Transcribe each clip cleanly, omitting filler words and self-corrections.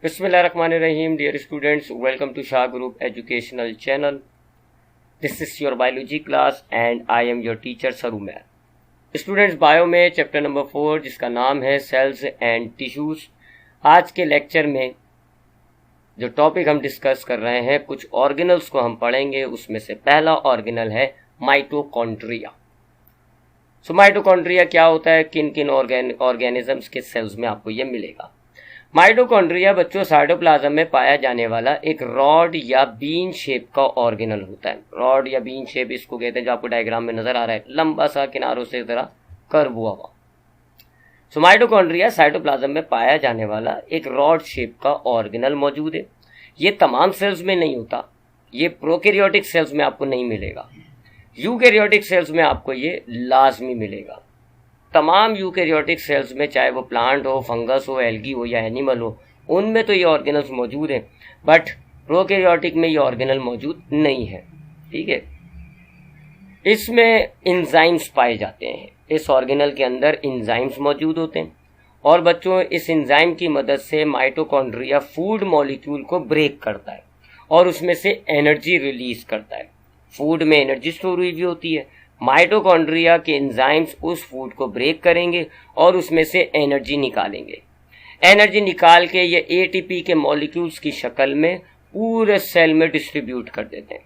Bismillahirrahmanirrahim. Dear students, welcome to Shah Group Educational Channel. This is your biology class and I am your teacher Sarumer. Students, bio में chapter number 4 जिसका नाम है sales and tissues. आज के lecture में जो topic हम discuss कर रहे हैं, कुछ ऑर्गेनल्स को हम पढ़ेंगे। उसमें से पहला ऑर्गेनल है माइटोकॉन्ड्रिया। सो माइटोकॉन्ड्रिया क्या होता है, किन किन ऑर्गेनिजम्स के सेल्स में आपको ये मिलेगा। माइटोकॉन्ड्रिया बच्चों साइटोप्लाज्म में पाया जाने वाला एक रॉड या बीन शेप का ऑर्गेनल होता है। रॉड या बीन शेप इसको कहते हैं, जो आपको डायग्राम में नजर आ रहा है, लंबा सा किनारों से तरह कर्व हुआ। सो माइटोकॉन्ड्रिया साइटोप्लाज्म में पाया जाने वाला एक रॉड शेप का ऑर्गेनल मौजूद है। ये तमाम सेल्स में नहीं होता, ये प्रोकैरियोटिक सेल्स में आपको नहीं मिलेगा। यूकैरियोटिक सेल्स में आपको ये लाजमी मिलेगा। तमाम यूकैरियोटिक सेल्स में, चाहे वो प्लांट हो, फंगस हो, एल्गी हो या एनिमल हो, उनमें तो ये ऑर्गेनल्स मौजूद हैं, बट प्रोकैरियोटिक में ये ऑर्गेनल मौजूद नहीं है। ठीक है, इसमें इंजाइम्स पाए जाते हैं। इस ऑर्गेनल के अंदर इंजाइम्स मौजूद होते हैं और बच्चों इस इंजाइम की मदद से माइटोकॉन्ड्रिया फूड मॉलिक्यूल को ब्रेक करता है और उसमें से एनर्जी रिलीज करता है। फूड में एनर्जी स्टोर हुई भी होती है। माइटोकॉन्ड्रिया के एंजाइम्स उस फूड को ब्रेक करेंगे और उसमें से एनर्जी निकालेंगे। एनर्जी निकाल के ये एटीपी के मॉलिक्यूल्स की शक्ल में पूरे सेल में डिस्ट्रीब्यूट कर देते हैं।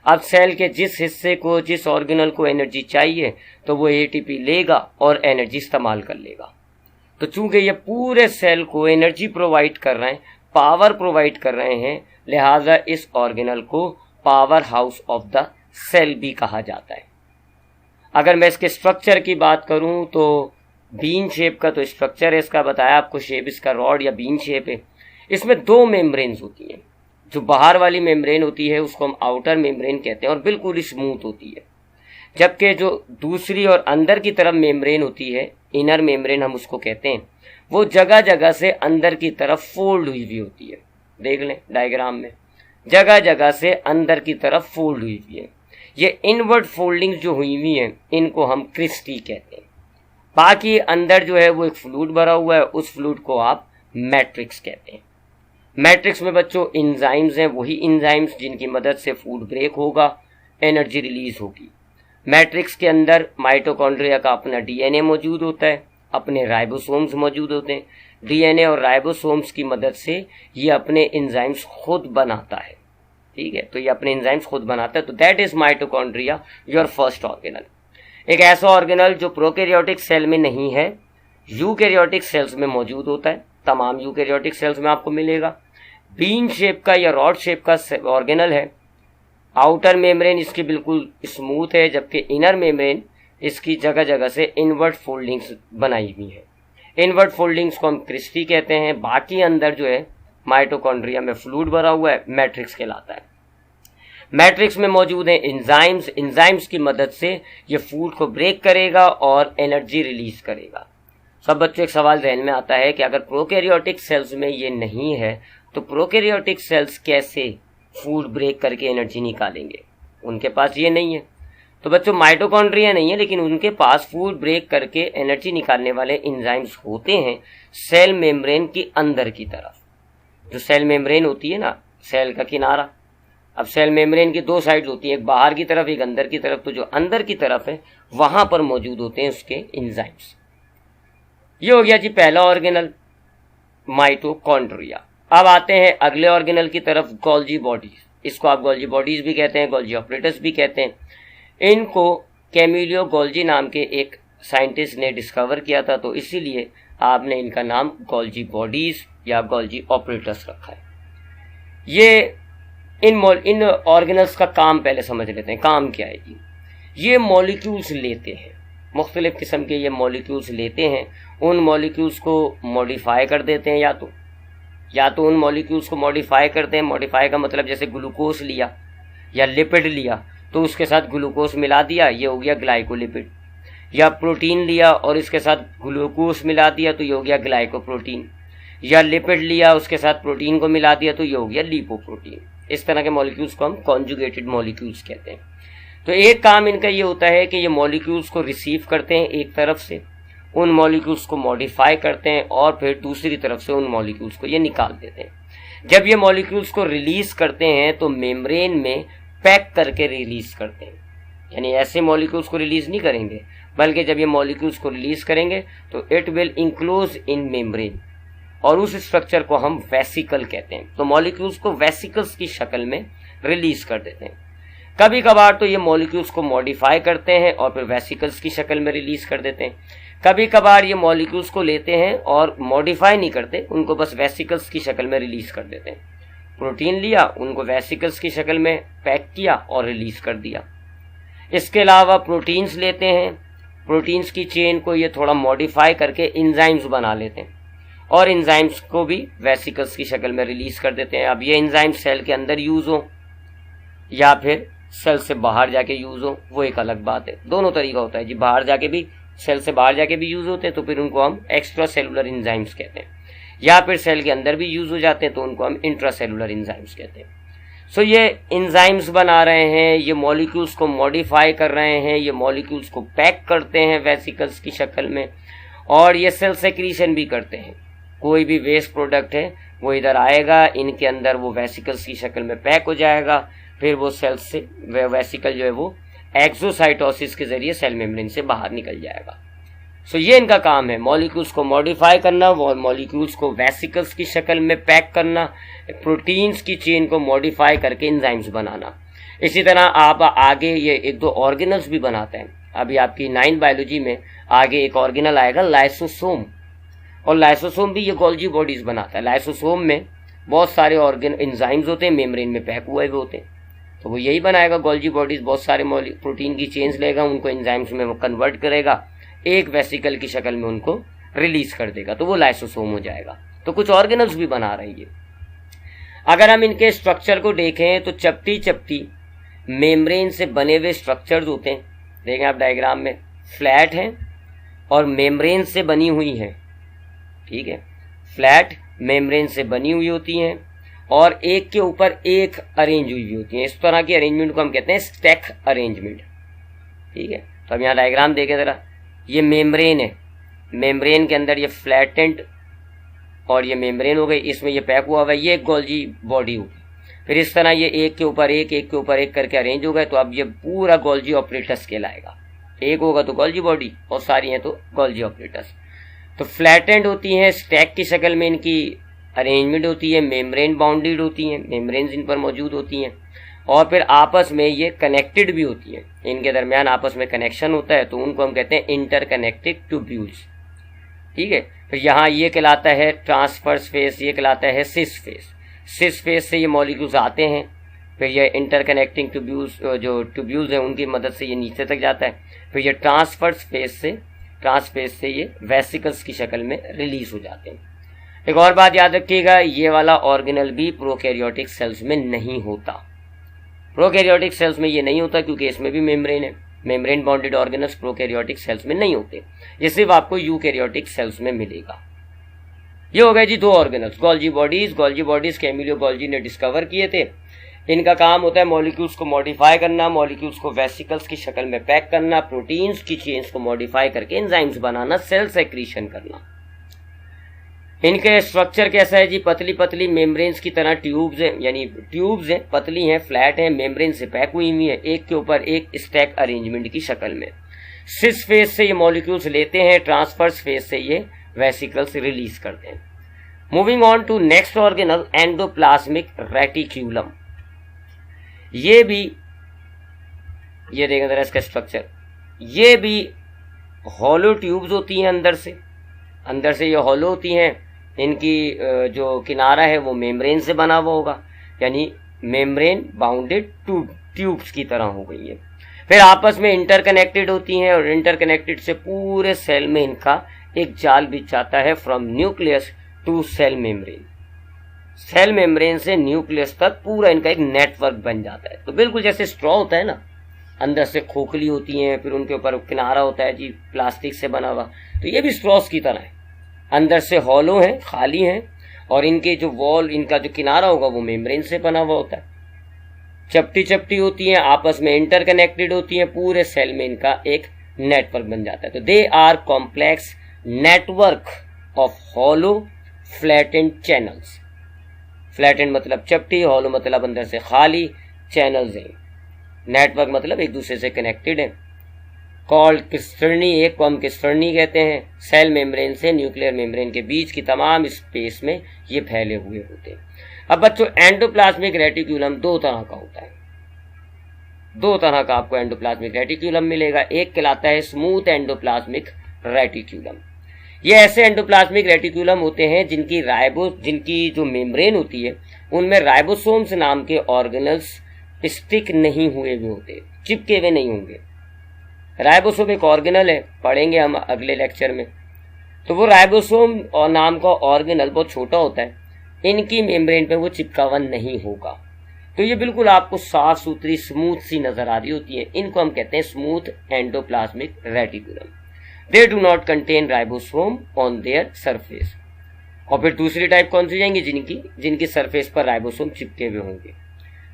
अब सेल के जिस हिस्से को, जिस ऑर्गेनल को एनर्जी चाहिए, तो वो एटीपी लेगा और एनर्जी इस्तेमाल कर लेगा। तो चूंकि ये पूरे सेल को एनर्जी प्रोवाइड कर रहे हैं, पावर प्रोवाइड कर रहे हैं, लिहाजा इस ऑर्गेनल को power house of the cell भी कहा जाता है। अगर मैं इसके स्ट्रक्चर की बात करूं तो बीन शेप का तो स्ट्रक्चर है इसका, बताया आपको, शेप इसका रॉड या बीन शेप है। इसमें दो मेम्ब्रेन्स होती हैं। जो बाहर वाली मेम्ब्रेन होती है उसको हम आउटर मेम्ब्रेन कहते हैं और बिल्कुल स्मूथ होती है, जबकि जो दूसरी और अंदर की तरफ मेम्ब्रेन होती है, इनर मेम्ब्रेन हम उसको कहते हैं, वो जगह जगह से अंदर की तरफ फोल्ड हुई हुई होती है। देख लें डायग्राम में, जगह जगह से अंदर की तरफ फोल्ड हुई हुई है। ये इनवर्ड फोल्डिंग्स जो हुई हुई हैं, इनको हम क्रिस्टी कहते हैं। बाकी अंदर जो है वो एक फ्लूइड भरा हुआ है, उस फ्लूइड को आप मैट्रिक्स कहते हैं। मैट्रिक्स में बच्चों इंजाइम्स हैं, वही इंजाइम्स जिनकी मदद से फूड ब्रेक होगा, एनर्जी रिलीज होगी। मैट्रिक्स के अंदर माइटोकॉन्ड्रिया का अपना डीएनए मौजूद होता है, अपने राइबोसोम्स मौजूद होते हैं। डीएनए और राइबोसोम्स की मदद से ये अपने इंजाइम्स खुद बनाता है। ठीक है, तो ये अपने एंजाइम्स खुद बनाता है। तो that is mitochondria, your first organelle. एक ऐसा ऑर्गेनल जो प्रोकैरियोटिक सेल में नहीं है, यूकैरियोटिक सेल्स में मौजूद होता है। तमाम यूकैरियोटिक सेल्स में आपको मिलेगा। बीन शेप का या रॉड शेप का ऑर्गेनल है। आउटर मेम्ब्रेन इसकी बिल्कुल स्मूथ है, जबकि इनर मेम्ब्रेन इसकी जगह जगह से इनवर्ट फोल्डिंग्स बनाई हुई है। इनवर्ट फोल्डिंग्स को हम क्रिस्टी कहते हैं। बाकी अंदर जो है माइटोकॉन्ड्रिया में फ्लूइड भरा हुआ है, मैट्रिक्स कहलाता है। मैट्रिक्स में मौजूद है एंजाइम्स। एंजाइम्स की मदद से ये फूड को ब्रेक करेगा और एनर्जी रिलीज करेगा। सब बच्चों एक सवाल ध्यान में आता है कि अगर प्रोकैरियोटिक सेल्स में ये नहीं है तो प्रोकैरियोटिक सेल्स कैसे फूड ब्रेक करके एनर्जी निकालेंगे? उनके पास ये नहीं है। तो बच्चों माइटोकॉन्ड्रिया नहीं है, लेकिन उनके पास फूड ब्रेक करके एनर्जी निकालने वाले एंजाइम्स होते हैं सेल मेम्ब्रेन की अंदर की तरफ। जो सेल मेम्ब्रेन होती है ना, सेल का किनारा, अब सेल मेम्ब्रेन की दो साइड होती है, एक बाहर की तरफ, एक अंदर की तरफ। तो जो अंदर की तरफ है वहां पर मौजूद होते हैं उसके एंजाइम्स। ये हो गया जी पहला ऑर्गेनल, माइटोकॉन्ड्रिया। अब आते हैं अगले ऑर्गेनल की तरफ, गोल्जी बॉडीज। इसको आप गोल्जी बॉडीज भी कहते हैं, गोल्जी ऑपरेटर्स भी कहते हैं। इनको कैमिलियो गोल्जी नाम के एक साइंटिस्ट ने डिस्कवर किया था, तो इसीलिए आपने इनका नाम गोल्जी बॉडीज या गोल्जी ऑपरेटर्स रखा है। ये इन ऑर्गेनल्स का काम पहले समझ लेते हैं। काम क्या है जी? ये मॉलिक्यूल्स लेते हैं, मुख्तलिफ किस्म के ये मॉलिक्यूल्स लेते हैं, उन मॉलिक्यूल्स को मॉडिफाई कर देते हैं। या तो उन मॉलिक्यूल्स को मॉडिफाई करते हैं। मॉडिफाई का मतलब जैसे ग्लूकोज लिया या लिपिड लिया तो उसके साथ ग्लूकोज मिला दिया, ये हो गया ग्लाइकोलिपिड। या प्रोटीन लिया और इसके साथ ग्लूकोज मिला दिया तो ये हो गया ग्लाइकोप्रोटीन। या लिपिड लिया उसके साथ प्रोटीन को मिला दिया तो ये हो गया लिपोप्रोटीन। इस तरह के मॉलिक्यूल्स को हम कॉन्जुगेटेड मॉलिक्यूल्स कहते हैं। तो एक काम इनका ये होता है कि ये मॉलिक्यूल्स को रिसीव करते हैं एक तरफ से, उन मॉलिक्यूल्स को मॉडिफाई करते हैं और फिर दूसरी तरफ से उन मॉलिक्यूल्स को ये निकाल देते हैं। जब ये मॉलिक्यूल्स को रिलीज करते हैं तो मेम्ब्रेन में पैक करके रिलीज करते हैं, यानी ऐसे मॉलिक्यूल्स को रिलीज नहीं करेंगे, बल्कि जब ये मॉलिक्यूल्स को रिलीज करेंगे तो it will enclose in membrane, और उस स्ट्रक्चर को हम वेसिकल कहते हैं। तो मॉलिक्यूल्स को वेसिकल्स की शक्ल में रिलीज कर देते हैं। कभी कभार तो ये मॉलिक्यूल्स को मॉडिफाई करते हैं और फिर वेसिकल्स की शक्ल में रिलीज कर देते हैं। कभी कभार ये मॉलिक्यूल्स को लेते हैं और मॉडिफाई नहीं करते, उनको बस वेसिकल्स की शक्ल में रिलीज कर देते हैं। प्रोटीन लिया, उनको वेसिकल्स की शक्ल में पैक किया और रिलीज कर दिया। इसके अलावा प्रोटीन्स लेते हैं, प्रोटीन्स की चेन को ये थोड़ा मॉडिफाई करके इंजाइम्स बना लेते हैं और इंजाइम्स को भी वेसिकल्स की शक्ल में रिलीज कर देते हैं। अब ये इंजाइम्स सेल के अंदर यूज हो या फिर सेल से बाहर जाके यूज हो, वो एक अलग बात है। दोनों तरीका होता है जी, बाहर जाके भी, सेल से बाहर जाके भी यूज होते हैं तो फिर उनको हम एक्स्ट्रा सेलुलर इंजाइम्स कहते हैं, या फिर सेल के अंदर भी यूज हो जाते हैं तो उनको हम इंट्रा सेलुलर इंजाइम्स कहते हैं। सो ये इंजाइम्स बना रहे हैं, ये मॉलिक्यूल्स को मॉडिफाई कर रहे हैं, ये मॉलिक्यूल्स को पैक करते हैं वेसिकल्स की शक्ल में, और ये सेल सेक्रीशन भी करते हैं। कोई भी वेस्ट प्रोडक्ट है वो इधर आएगा, इनके अंदर वो वेसिकल्स की शक्ल में पैक हो जाएगा, फिर वो सेल से वेसिकल जो है वो एक्सोसाइटोसिस के जरिए सेल मेम्ब्रेन से बाहर निकल जाएगा। सो ये इनका काम है, मॉलिक्यूल्स को मॉडिफाई करना, वो मॉलिक्यूल्स को वेसिकल्स की शक्ल में पैक करना, प्रोटीन्स की चेन को मॉडिफाई करके एंजाइम्स बनाना। इसी तरह आप आगे ये एक दो ऑर्गेनल्स भी बनाते हैं। अभी आपकी 9th बायोलॉजी में आगे एक ऑर्गेनल आएगा लाइसोसोम, और लाइसोसोम भी ये गोल्जी बॉडीज बनाता है। लाइसोसोम में बहुत सारे एंजाइम्स होते हैं, मेम्ब्रेन में पैक हुए हुए होते हैं, तो वो यही बनाएगा गोल्जी बॉडीज। बहुत सारे प्रोटीन की चेन्स लेगा, उनको एंजाइम्स में वो कन्वर्ट करेगा, एक वेसिकल की शक्ल में उनको रिलीज कर देगा, तो वो लाइसोसोम हो जाएगा। तो कुछ ऑर्गेनल्स भी बना रही है। अगर हम इनके स्ट्रक्चर को देखें तो चपटी चपटी मेम्ब्रेन से बने हुए स्ट्रक्चर्स होते हैं। देखें आप डायग्राम में, फ्लैट हैं और मेम्ब्रेन से बनी हुई हैं, ठीक है, फ्लैट मेम्ब्रेन से बनी हुई होती हैं और एक के ऊपर एक अरेंज हुई होती हैं। इस तरह की अरेंजमेंट को हम कहते हैं स्टैक अरेंजमेंट, ठीक है। तो अब यहाँ डायग्राम देखें जरा, ये मेम्ब्रेन है, मेम्ब्रेन के अंदर ये फ्लैटेंड और ये मेम्ब्रेन हो गई, इसमें ये पैक हुआ हुआ है, ये एक गोल्जी बॉडी होगी। फिर इस तरह ये एक के ऊपर एक करके अरेंज हो गए, तो अब ये पूरा गोल्जी ऑपरेटस कहलाएगा। एक होगा तो गोल्जी बॉडी और सारी हैं तो गोल्जी ऑपरेटस। तो फ्लैटेंड होती हैं, स्टैक की शक्ल में इनकी अरेंजमेंट होती है, मेम्ब्रेन बाउंडेड होती हैं, मेम्ब्रेन्स इन पर मौजूद होती हैं, और फिर आपस में ये कनेक्टेड भी होती हैं, इनके दरमियान आपस में कनेक्शन होता है, तो उनको हम कहते हैं इंटरकनेक्टेड ट्यूब्यूल्स, ठीक है। फिर यहाँ ये कहलाता है ट्रांसफर्स फेस, ये कहलाता है सिस फेस। सिस फेस से ये मॉलिक्यूल्स आते हैं, फिर ये इंटरकनेक्टिंग ट्यूब्यूल्स, जो ट्यूब्यूल्स हैं उनकी मदद से ये नीचे तक जाता है, फिर ये ट्रांसफर्स फेस से ये वेसिकल्स की शक्ल में रिलीज हो जाते हैं। एक और बात याद रखिएगा, ये वाला ऑर्गेनल भी प्रोकैरियोटिक सेल्स में नहीं होता। प्रोकैरियोटिक सेल्स में ये नहीं होता क्योंकि इसमें भी मेम्ब्रेन है। Membrane bounded organelles prokaryotic cells में नहीं होते, ये सिर्फ आपको यूकैरियोटिक सेल्स में मिलेगा। ये हो गए जी दो ऑर्गेनल्स, गोल्जी बॉडीज के एमिलियो गोल्जी ने डिस्कवर किए थे। इनका काम होता है मॉलिक्यूल्स को मॉडिफाई करना, मॉलिक्यूल्स को वेसिकल्स की शक्ल में पैक करना, प्रोटीन्स की चेन्स को मॉडिफाई करके एंजाइम्स बनाना, सेल सेक्रीशन करना। इनके स्ट्रक्चर कैसा है जी, पतली पतली मेम्ब्रेन्स की तरह ट्यूब्स हैं, यानी ट्यूब्स हैं, पतली हैं, फ्लैट हैं, मेम्ब्रेन से पैक हुई हुई है, एक के ऊपर एक स्टैक अरेंजमेंट की शक्ल में। सिस फेस से ये मॉलिक्यूल्स लेते हैं, ट्रांसफर्स फेस से ये वेसिकल्स रिलीज करते हैं। Moving on to next organelle, endoplasmic reticulum. ये भी, ये देखें जरा इसका स्ट्रक्चर, ये भी हॉलो ट्यूब्स होती हैं, अंदर से ये हॉलो होती हैं। इनकी जो किनारा है वो मेम्ब्रेन से बना हुआ होगा, यानी मेम्ब्रेन बाउंडेड ट्यूब्स की तरह हो गई है। फिर आपस में इंटरकनेक्टेड होती हैं और इंटरकनेक्टेड से पूरे सेल में इनका एक जाल बिछ जाता है, from nucleus to cell membrane. Cell membrane से न्यूक्लियस तक पूरा इनका एक नेटवर्क बन जाता है। तो बिल्कुल जैसे स्ट्रॉ होता है ना, अंदर से खोखली होती हैं, फिर उनके ऊपर किनारा होता है जी प्लास्टिक से बना हुआ, तो ये भी स्ट्रॉस की तरह है। अंदर से हॉलो हैं, खाली हैं, और इनके जो वॉल, इनका जो किनारा होगा वो मेम्ब्रेन से बना हुआ होता है। चपटी चपटी होती हैं, आपस में इंटरकनेक्टेड होती हैं, पूरे सेल में इनका एक नेटवर्क बन जाता है। तो they are complex network of hollow flattened channels. Flattened मतलब चपटी, हॉलो मतलब अंदर से खाली, चैनल्स हैं, नेटवर्क मतलब एक दूसरे से कनेक्टेड है। कॉल्ड क्रिस्टर्नी, एक को हम क्रिस्टर्नी कहते हैं। सेल मेम्ब्रेन से न्यूक्लियर मेम्ब्रेन के बीच की तमाम स्पेस में ये फैले हुए होते हैं। अब बच्चों एंडोप्लाज्मिक रेटिक्यूलम दो तरह का होता है, दो तरह का आपको एंडोप्लाज्मिक रेटिक्यूलम मिलेगा। एक कहलाता है स्मूथ एंडोप्लाज्मिक रेटिक्यूलम। ये ऐसे एंडोप्लाज्मिक रेटिक्यूलम होते हैं जिनकी जो मेम्ब्रेन होती है उनमें राइबोसोम्स नाम के ऑर्गेनल्स स्टिक नहीं हुए हुए होते, चिपके हुए नहीं होंगे। राइबोसोम एक ऑर्गेनल है, पढ़ेंगे हम अगले लेक्चर में। तो वो राइबोसोम और नाम का ऑर्गेनल बहुत छोटा होता है, इनकी मेम्ब्रेन पे वो चिपका हुआ नहीं होगा। तो ये बिल्कुल आपको साफ सुथरी स्मूथ सी नजर आ रही होती है। इनको हम कहते हैं smooth endoplasmic reticulum. They do not contain ribosome on their surface. और फिर दूसरी टाइप कौन सी जाएंगी, जिनकी सरफेस पर राइबोसोम चिपके हुए होंगे।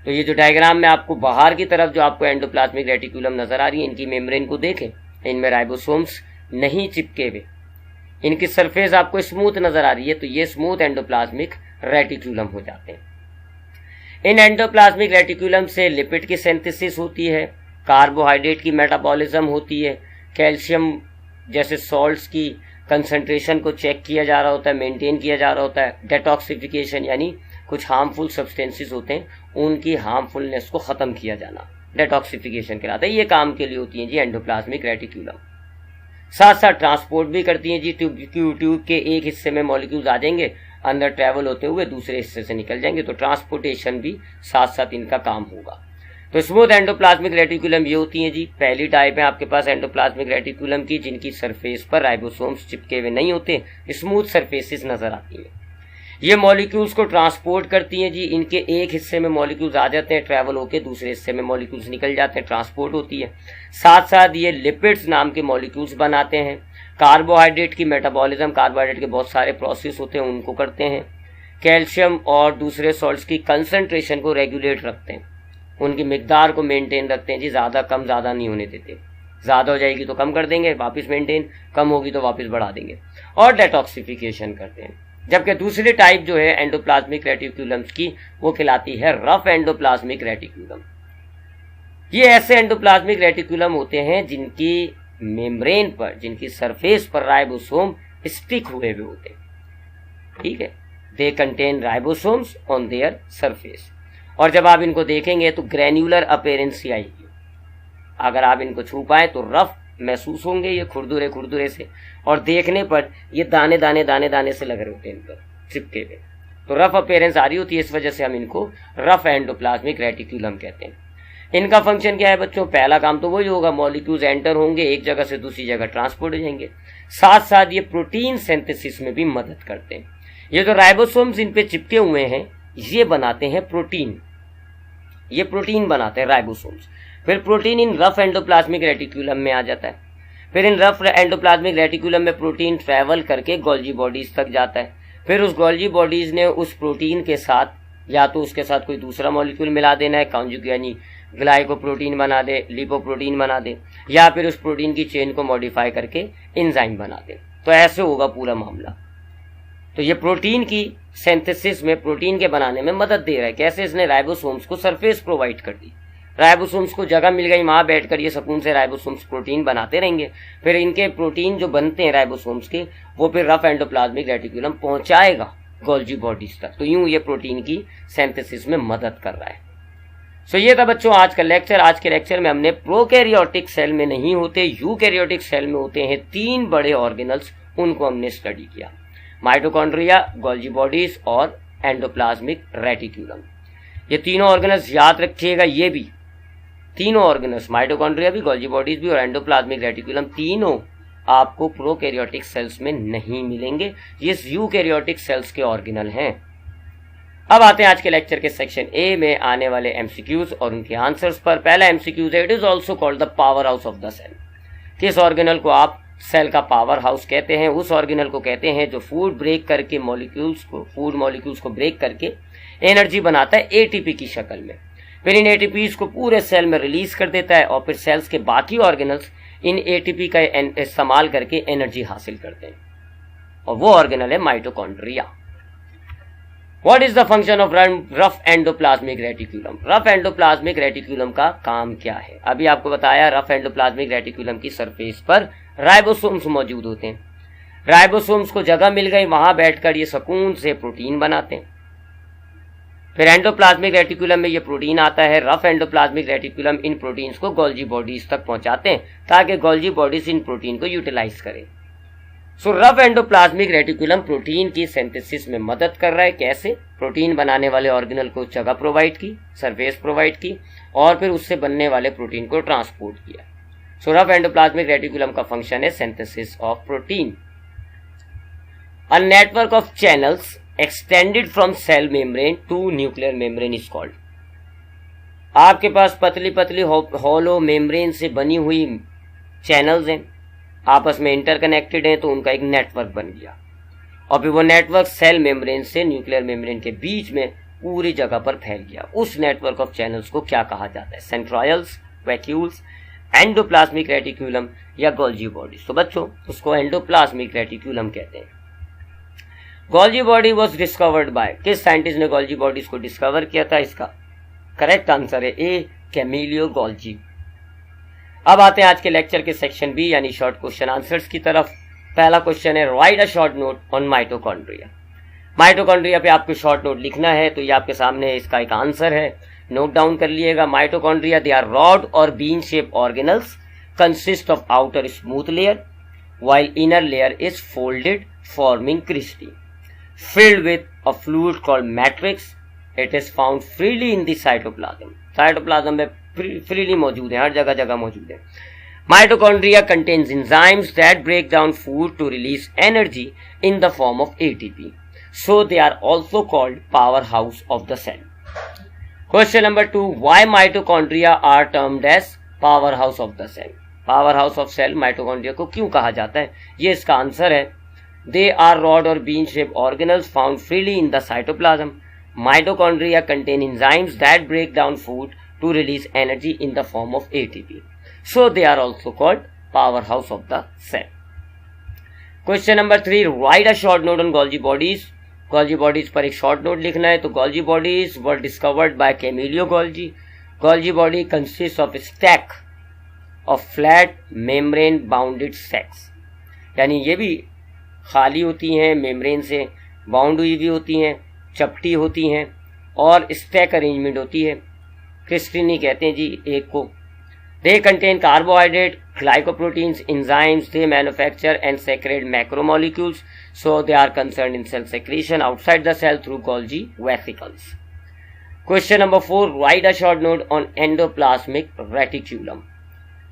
तो ये जो डायग्राम में आपको बाहर की तरफ जो आपको एंडोप्लाज्मिक रेटिकुलम नजर आ रही है, इनकी मेम्ब्रेन को देखें, इनमें राइबोसोम्स नहीं चिपके हुए, इनकी सरफेस आपको स्मूथ नजर आ रही है, तो ये स्मूथ एंडोप्लाज्मिक रेटिकुलम हो जाते हैं। इन एंडोप्लाज्मिक रेटिकुलम से लिपिड की सिंथेसिस होती है, कार्बोहाइड्रेट की मेटाबॉलिज्म होती है, कैल्शियम जैसे सॉल्ट्स की कंसंट्रेशन को चेक किया जा रहा होता है, मेंटेन किया जा रहा होता है, डेटॉक्सिफिकेशन यानी कुछ हार्मफुल सब्सटेंसेस होते हैं उनकी हार्मफुलनेस को खत्म किया जाना डेटॉक्सिफिकेशन कहलाता है। ये काम के लिए होती हैं जी एंडोप्लाज्मिक रेटिकुलम। साथ साथ ट्रांसपोर्ट भी करती हैं जी। ट्यूब के एक हिस्से में मॉलिक्यूल्स आ जाएंगे, अंदर ट्रेवल होते हुए दूसरे हिस्से से निकल जाएंगे, तो ट्रांसपोर्टेशन भी साथ साथ इनका काम होगा। तो स्मूथ एंडोप्लाज्मिक रेटिकुलम ये होती हैं जी। पहली टाइप है आपके पास एंडोप्लाज्मिक रेटिकुलम की, जिनकी सरफेस पर राइबोसोम्स चिपके हुए नहीं होते, स्मूथ सरफेसेस नजर आती हैं। ये मॉलिक्यूल्स को ट्रांसपोर्ट करती हैं जी। इनके एक हिस्से में मॉलिक्यूल्स आ जाते हैं, ट्रैवल होकर दूसरे हिस्से में मॉलिक्यूल्स निकल जाते हैं, ट्रांसपोर्ट होती है। साथ साथ ये लिपिड्स नाम के मॉलिक्यूल्स बनाते हैं। कार्बोहाइड्रेट की मेटाबॉलिज्म, कार्बोहाइड्रेट के बहुत सारे प्रोसेस होते हैं, उनको करते हैं। कैल्शियम और दूसरे सॉल्ट्स की कंसंट्रेशन को रेगुलेट रखते हैं, उनकी मिकदार को मेंटेन रखते हैं जी। ज़्यादा कम ज़्यादा नहीं होने देते, ज़्यादा हो जाएगी तो कम कर देंगे, वापस मेंटेन, कम होगी तो वापस बढ़ा देंगे। और डेटॉक्सिफिकेशन करते हैं। जबकि दूसरी टाइप जो है एंडोप्लाज्मिक रेटिकुलम्स की, वो कहलाती है रफ एंडोप्लाज्मिक रेटिकुलम। ये ऐसे एंडोप्लाज्मिक रेटिकुलम होते हैं जिनकी मेम्ब्रेन पर, जिनकी सरफेस पर राइबोसोम स्टिक हुए हुए होते हैं। ठीक है, they contain ribosomes on their surface. और जब आप इनको देखेंगे तो ग्रैन्युलर अपीयरेंस ही आएगी। अगर आप इनको छू पाए तो रफ महसूस होंगे ये खुरदुरे खुरदुरे से, और देखने पर ये दाने दाने दाने दाने से लग रहे होते हैं इन पर चिपके हुए, तो रफ अपीयरेंस आ रही होती है। इस वजह से हम इनको रफ एंडोप्लाज्मिक रेटिकुलम कहते हैं। इनका फंक्शन क्या है बच्चों, पहला काम तो वही होगा, मॉलिक्यूल्स एंटर होंगे, एक जगह से दूसरी जगह ट्रांसपोर्ट हो जाएंगे। साथ साथ ये प्रोटीन सिंथेसिस में भी मदद करते हैं। ये जो राइबोसोम्स इन पे चिपके हुए हैं ये बनाते हैं प्रोटीन, ये प्रोटीन बनाते हैं राइबोसोम्स। फिर प्रोटीन इन रफ एंडोप्लाज्मिक रेटिकुलम में आ जाता है। फिर इन रफ एंडोप्लाज्मिक रेटिकुलम में प्रोटीन ट्रैवल करके गोल्जी बॉडीज तक जाता है। फिर उस गोल्जी बॉडीज ने उस प्रोटीन के साथ या तो उसके साथ कोई दूसरा मॉलिक्यूल मिला देना है, कॉन्जुगेट यानी ग्लाइकोप्रोटीन बना दे, लिपोप्रोटीन बना दे, या फिर उस प्रोटीन की चेन को मॉडिफाई करके एंजाइम बना दे। तो ऐसे होगा पूरा मामला। तो ये प्रोटीन की सिंथेसिस में, प्रोटीन के बनाने में मदद दे रहा है। कैसे, इसने राइबोसोम्स को सरफेस प्रोवाइड कर दी, राइबोसोम्स को जगह मिल गई, वहां बैठकर ये सुकून से राइबोसोम्स प्रोटीन बनाते रहेंगे। फिर इनके प्रोटीन जो बनते हैं राइबोसोम्स के, वो फिर रफ एंडोप्लाज्मिक रेटिकुलम पहुंचाएगा गोल्जी बॉडीज तक। तो यूं ये प्रोटीन की सिंथेसिस में मदद कर रहा है। सो ये था बच्चों आज का लेक्चर। आज के लेक्चर में हमने प्रोकैरियोटिक सेल में नहीं होते, यूकैरियोटिक सेल में होते हैं 3 बड़े ऑर्गेनल्स, उनको हमने स्टडी किया, माइटोकॉन्ड्रिया, गोल्जी बॉडीज और एंडोप्लाज्मिक रेटिकुलम। ये तीनों ऑर्गेनल्स याद रखिएगा, ये भी तीनों ऑर्गेनल्स, माइटोकॉन्ड्रिया भी, गोल्जी बॉडीज भी और एंडोप्लाज्मिक रेटिकुलम, तीनों आपको प्रोकैरियोटिक सेल्स में नहीं मिलेंगे, ये यूकैरियोटिक सेल्स के ऑर्गेनल हैं। अब आते हैं आज के लेक्चर के सेक्शन ए में आने वाले एमसीक्यूज और उनके आंसर्स पर। पहला एमसीक्यूज है, it is also called the power house of the cell. किस ऑर्गेनल को आप सेल का पावर हाउस कहते हैं? उस ऑर्गेनल को कहते हैं जो फूड ब्रेक करके फूड मॉलिक्यूल्स को ब्रेक करके एनर्जी बनाता है एटीपी की शक्ल में। फिर इन एटीपीज को पूरे सेल में रिलीज कर देता है और फिर सेल्स के बाकी ऑर्गेनल्स इन एटीपी का इस्तेमाल करके एनर्जी हासिल करते हैं, और वो ऑर्गेनल है mitochondria. What is the function of rough endoplasmic reticulum? Rough endoplasmic reticulum का काम क्या है? अभी आपको बताया रफ एंडोप्लाज्मिक रेटिकुलम की सरफेस पर राइबोसोम्स मौजूद होते हैं। राइबोसोम्स को जगह मिल गई, वहां बैठकर ये सुकून से प्रोटीन बनाते हैं। फिर एंडोप्लाज्मिक रेटिकुलम में ये प्रोटीन आता है। रफ एंडोप्लाज्मिक रेटिकुलम इन प्रोटीन्स को गोल्जी बॉडीज तक पहुंचाते हैं ताकि गोल्जी बॉडीज इन प्रोटीन को यूटिलाइज करें। सो रफ एंडोप्लाज्मिक रेटिकुलम प्रोटीन की सिंथेसिस में मदद कर रहा है। कैसे? प्रोटीन बनाने वाले ऑर्गेनल को जगह प्रोवाइड की, सरफेस प्रोवाइड की, और फिर उससे बनने वाले प्रोटीन को ट्रांसपोर्ट किया। सो रफ एंडोप्लाज्मिक रेटिकुलम का फंक्शन है synthesis of protein. A network of channels extended from cell membrane to nuclear membrane is called. आपके पास पतली पतली हॉलो मेम्ब्रेन से बनी हुई चैनल्स हैं, आपस में इंटरकनेक्टेड हैं, तो उनका एक नेटवर्क बन गया। और फिर वो नेटवर्क सेल मेम्ब्रेन से न्यूक्लियर मेम्ब्रेन के बीच में पूरी जगह पर फैल गया। उस नेटवर्क ऑफ चैनल्स को क्या कहा जाता है? सेंट्रायल्स, वैक्यूल्स, एंडोप्लाज्मिक रेटिकुलम या गोल्जी बॉडीज। तो बच्चों उसको एंडोप्लाज्मिक रेटिकुलम कहते हैं। Golgi body was discovered by, किस साइंटिस्ट ने गोल्जी बॉडीज को डिस्कवर किया था? इसका करेक्ट आंसर है ए, कैमिलियो गोल्जी। अब आते हैं आज के लेक्चर के सेक्शन बी यानी शॉर्ट क्वेश्चन आंसर्स की तरफ। पहला क्वेश्चन है right a short note on mitochondria. Mitochondria पे आपको शॉर्ट नोट लिखना है, तो ये आपके सामने इसका एक आंसर है, नोट डाउन कर लिएगा। माइटोकॉन्ड्रिया दे आर रॉड और bean shape organelles consist of outer smooth layer while inner layer is folded forming cristae filled with a fluid called matrix. It is found freely in the cytoplasm. Cytoplasm में freely मौजूद है, हर जगह जगह मौजूद है। Mitochondria contains enzymes that break down food to release energy in the form of ATP. So they are also called powerhouse of the cell. Question number 2. Why mitochondria are termed as powerhouse of the cell? Power house of cell mitochondria को क्यों कहा जाता है? ये इसका answer है। They are rod और bean shape organelles found freely in the cytoplasm. Mitochondria contain enzymes that break down food to release energy in the form of ATP. So they are also called power house of the cell. Question number 3. Write a short note on Golgi bodies. Golgi bodies पर एक short note लिखना है। तो Golgi bodies were discovered by Camillo Golgi. Golgi body consist of stack of flat membrane bounded sex, यानी ये भी खाली होती हैं, मेम्ब्रेन से बाउंड हुई भी होती हैं, चपटी होती हैं और स्टैक अरेंजमेंट होती है। क्रिस्टिनी कहते हैं जी एक को। They contain carbohydrate, glycoproteins, enzymes. They manufacture and secrete macromolecules. So they are concern in cell secretion outside the cell through Golgi vesicles. Question number 4. Write a short note on endoplasmic reticulum.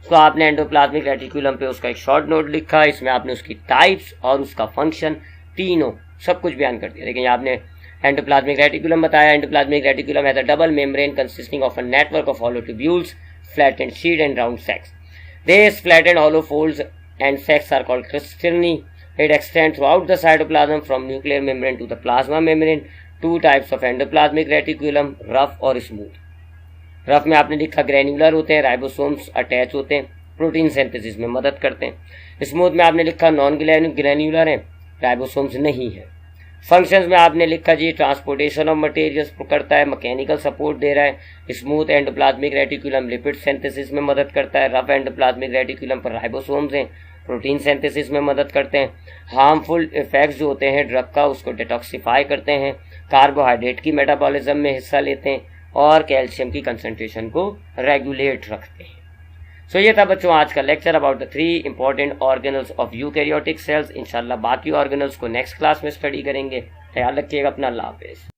तो आपने endoplasmic reticulum पे उसका एक short note लिखा, इसमें आपने उसकी types और उसका फंक्शन तीनों सब कुछ बयान कर दिया। लेकिन आपने एंडोप्लाज्मिक रेटिकुलम बताया। Endoplasmic reticulum has a double membrane consisting of a network of hollow tubules, flattened sheet and round sacs. These flattened hollow folds and sacs are called cisternae. It extends throughout the cytoplasm from nuclear membrane to the plasma membrane. Two types of endoplasmic reticulum, rough और smooth. Rough में आपने लिखा granular होते हैं, ribosomes attach होते हैं, protein synthesis में मदद करते हैं। स्मूथ में आपने लिखा नॉन ग्रेन्युलर है, राइबोसोम्स नहीं है। फंक्शंस में आपने लिखा जी ट्रांसपोर्टेशन ऑफ मटेरियल्स करता है, मैकेनिकल सपोर्ट दे रहा है। Smooth endoplasmic reticulum lipid synthesis में मदद करता है। रफ एंडोप्लाज्मिक रेटिकुलम पर राइबोसोम्स हैं, प्रोटीन सिंथेसिस में मदद करते हैं। हार्मफुल इफेक्ट्स जो होते हैं ड्रग का उसको डिटॉक्सिफाई करते हैं, कार्बोहाइड्रेट की मेटाबॉलिज्म में हिस्सा लेते हैं और कैल्शियम की कंसंट्रेशन को रेगुलेट रखते हैं। सो ये था बच्चों आज का lecture about the 3 important organelles of eukaryotic cells. इंशाल्लाह बाकी ऑर्गेनल्स को नेक्स्ट क्लास में स्टडी करेंगे। ख्याल रखिएगा अपना। अल्लाह हाफिज़।